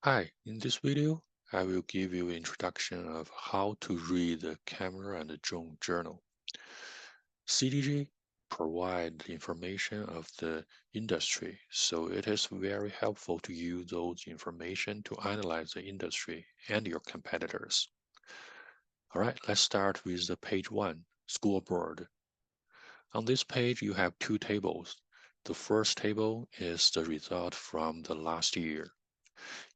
Hi, in this video, I will give you an introduction of how to read the camera and the drone journal. CDJ provide the information of the industry, so it is very helpful to use those information to analyze the industry and your competitors. All right, let's start with the page 1, scoreboard. On this page, you have two tables. The first table is the result from the last year.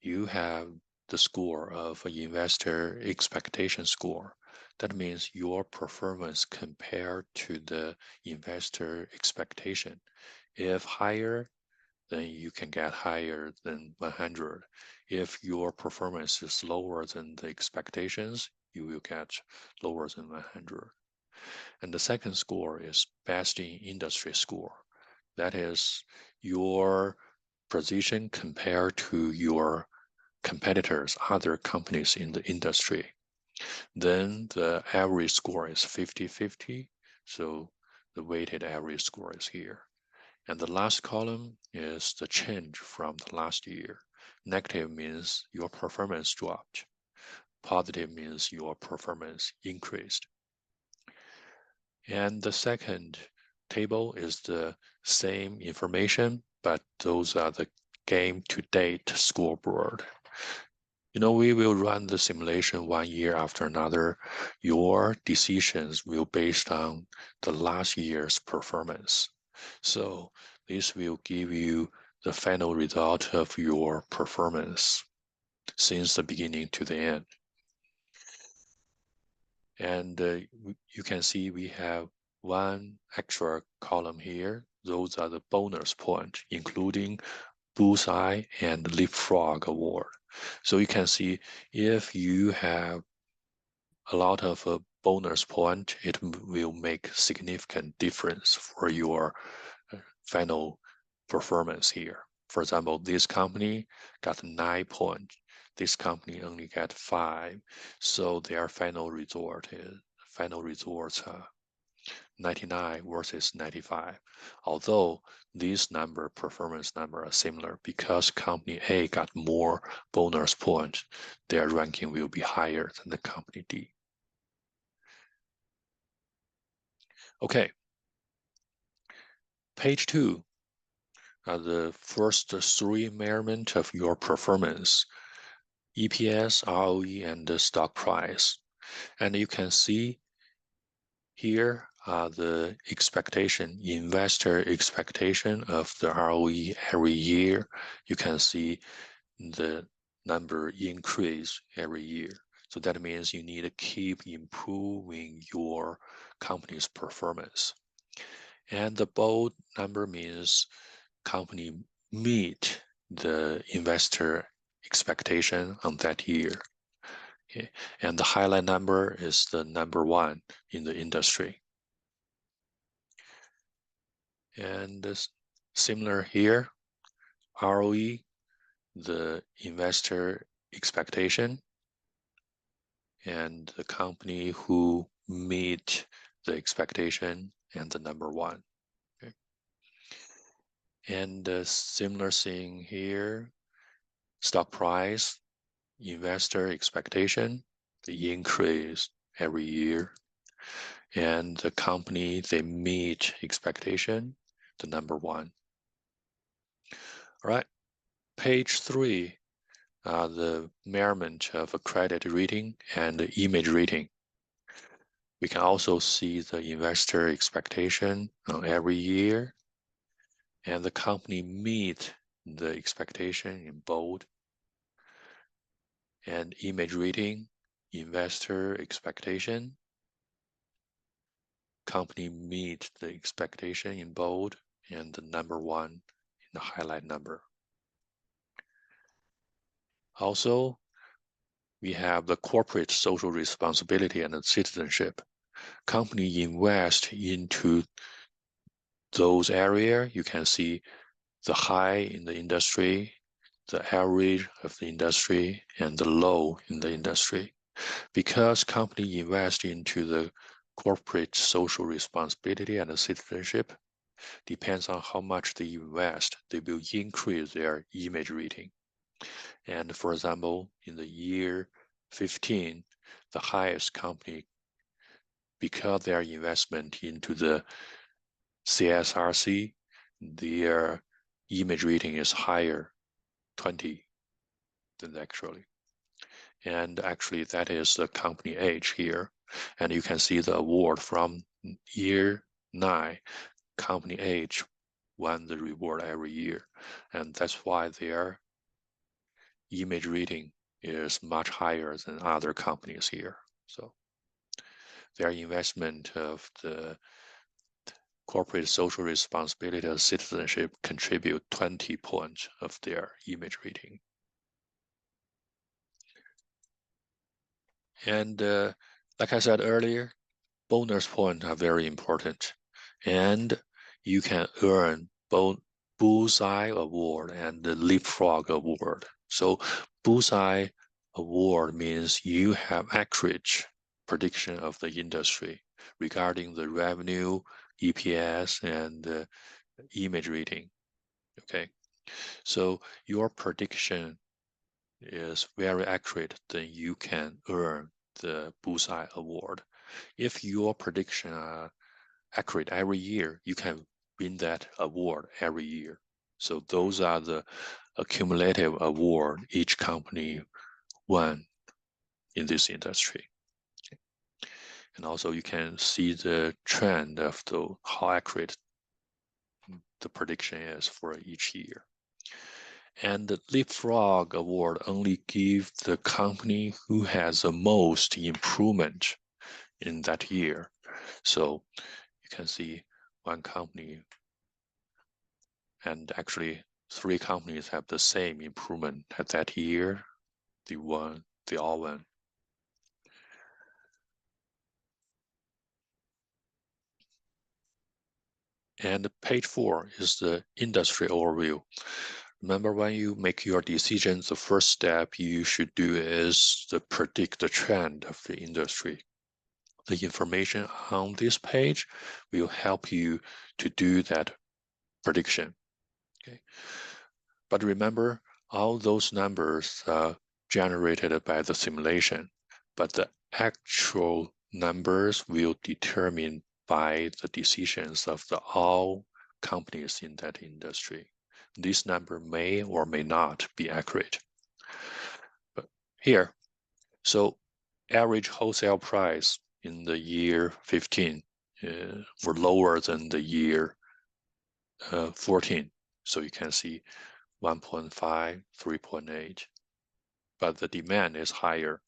You have the score of an investor expectation score. That means your performance compared to the investor expectation. If higher, then you can get higher than 100. If your performance is lower than the expectations, you will get lower than 100. And the second score is best in industry score. That is your position compared to your competitors, other companies in the industry. Then the average score is 50-50, so the weighted average score is here. And the last column is the change from the last year. Negative means your performance dropped. Positive means your performance increased. And the second table is the same information, but those are the game to date scoreboard. We will run the simulation 1 year after another. Your decisions will based on the last year's performance. So this will give you the final result of your performance since the beginning to the end. And you can see we have one extra column here. Those are the bonus points, including bullseye and leapfrog award. So you can see if you have a lot of bonus point, it will make significant difference for your final performance here. For example, this company got 9 points. This company only got 5. So their final results are 99 versus 95. Although these performance number are similar, because company A got more bonus points, their ranking will be higher than the company D. Okay, page 2 are the first 3 measurement of your performance: EPS, ROE, and the stock price. And you can see here are the investor expectation of the ROE every year. You can see the number increase every year. So that means you need to keep improving your company's performance. And the bold number means company meet the investor expectation on that year. Okay. And the highlight number is the number 1 in the industry. And similar here, ROE, the investor expectation, and the company who meet the expectation and the number 1. Okay. And a similar thing here, stock price, investor expectation, the increase every year, and the company they meet expectation, the number 1. All right, page 3 are the measurement of a credit rating and image rating. We can also see the investor expectation every year, and the company meet the expectation in bold, and image rating, investor expectation, company meet the expectation in bold, and the number 1 in the highlight number. Also, we have the corporate social responsibility and the citizenship. Company invest into those areas. You can see the high in the industry, the average of the industry, and the low in the industry. Because company invest into the corporate social responsibility and the citizenship, depends on how much they invest, they will increase their image rating. And for example, in the year 15, the highest company, because their investment into the CSRC, their image rating is higher, 20 than actually. And actually that is the company H here. And you can see the award from year 9, company H won the reward every year. And that's why their image rating is much higher than other companies here. So their investment of the corporate social responsibility and citizenship contribute 20 points of their image rating. And like I said earlier, bonus points are very important. And you can earn both Bullseye Award and the Leapfrog Award. So Bullseye Award means you have accurate prediction of the industry regarding the revenue, EPS, and image rating. Okay, so your prediction is very accurate, then you can earn the Bullseye Award. If your prediction are accurate every year, you can win that award every year. So those are the accumulative award each company won in this industry. And also you can see the trend of how accurate the prediction is for each year. And the Leapfrog Award only gives the company who has the most improvement in that year. So you can see one company, and actually 3 companies have the same improvement at that year. They all won. And page 4 is the industry overview. Remember, when you make your decisions, the first step you should do is to predict the trend of the industry. The information on this page will help you to do that prediction. Okay. But remember, all those numbers are generated by the simulation, but the actual numbers will determine by the decisions of all companies in that industry. This number may or may not be accurate. But here, so average wholesale price in the year 15 were lower than the year 14. So you can see 1.5, 3.8, but the demand is higher.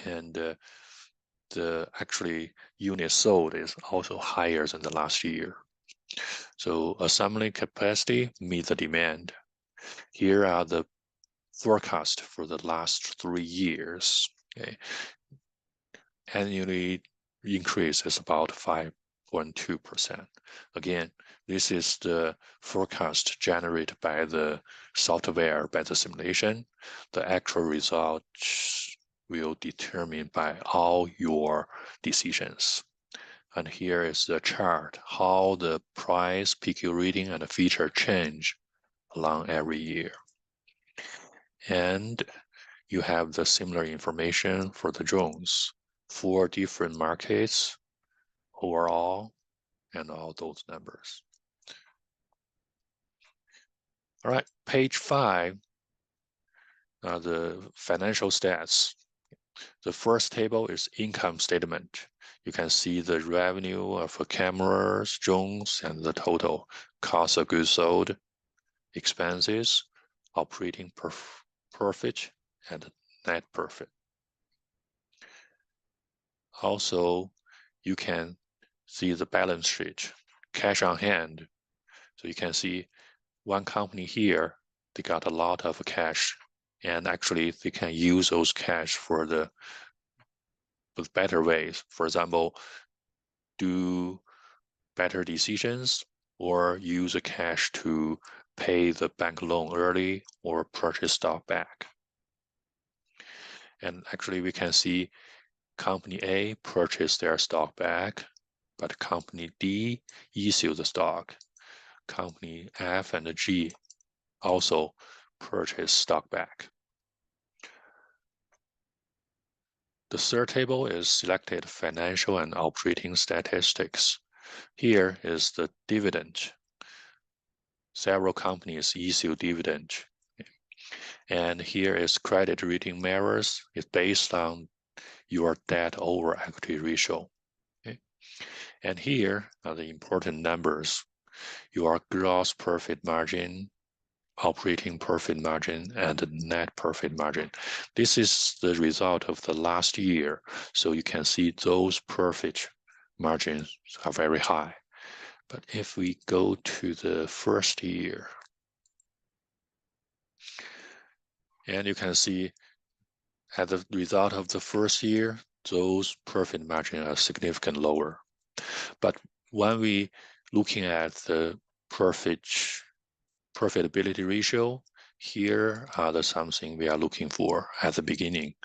And the actually unit sold is also higher than the last year. So assembly capacity meets the demand. Here are the forecast for the last 3 years. Okay. Annually increase is about 5.2%. Again, this is the forecast generated by the software, by the simulation. The actual results will determine by all your decisions. And here is the chart, how the price, PQ reading, and the feature change along every year. And you have the similar information for the drones, 4 different markets overall, and all those numbers. All right, page 5 are the financial stats. The first table is income statement. You can see the revenue of cameras, drones, and the total cost of goods sold, expenses, operating profit, and net profit. Also, you can see the balance sheet, cash on hand. So you can see one company here, they got a lot of cash, and actually they can use those cash for with better ways. For example, do better decisions or use the cash to pay the bank loan early or purchase stock back. And actually we can see company A purchased their stock back, but company D issued the stock. Company F and G also purchase stock back. The third table is selected financial and operating statistics. Here is the dividend. Several companies issue dividend. And here is credit rating measures. It's based on your debt over equity ratio. Okay? And here are the important numbers. Your gross profit margin, operating profit margin, and net profit margin. This is the result of the last year. So you can see those profit margins are very high. But if we go to the first year, and you can see as the result of the first year, those profit margins are significantly lower. But when we looking at the profitability ratio, here are the something we are looking for at the beginning.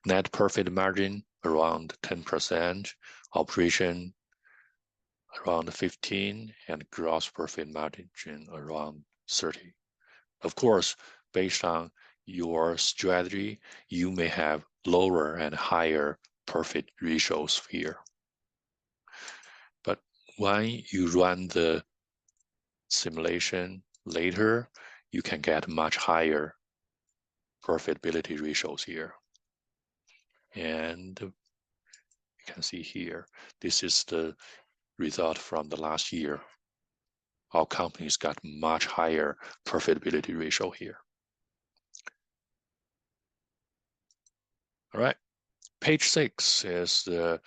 Net profit margin around 10%, operation around 15, and gross profit margin around 30. Of course, based on your strategy, you may have lower and higher profit ratios here. But when you run the simulation later, you can get much higher profitability ratios here. And you can see here, this is the result from the last year. Our companies got much higher profitability ratio here. All right, page 6 is the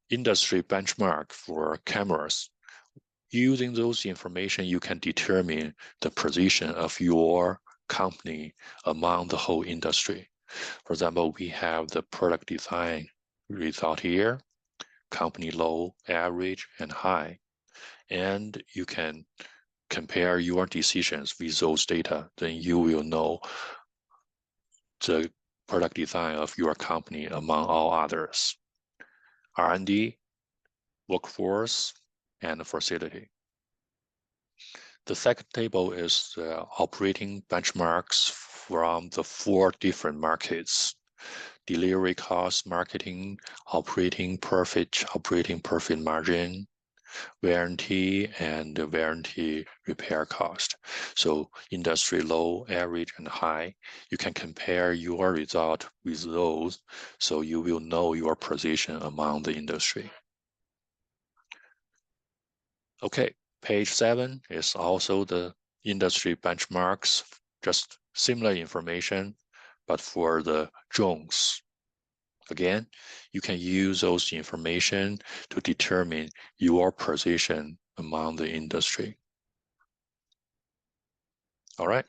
industry benchmark for cameras. Using those information, you can determine the position of your company among the whole industry. For example, we have the product design result here, company low, average, and high. And you can compare your decisions with those data, then you will know the product design of your company among all others. R&D, workforce, and facility. The second table is the operating benchmarks from the 4 different markets: delivery cost, marketing, operating profit margin, warranty, and warranty repair cost. So industry low, average, and high. You can compare your result with those, so you will know your position among the industry. Okay, page 7 is also the industry benchmarks, just similar information, but for the drones. Again, you can use those information to determine your position among the industry. All right,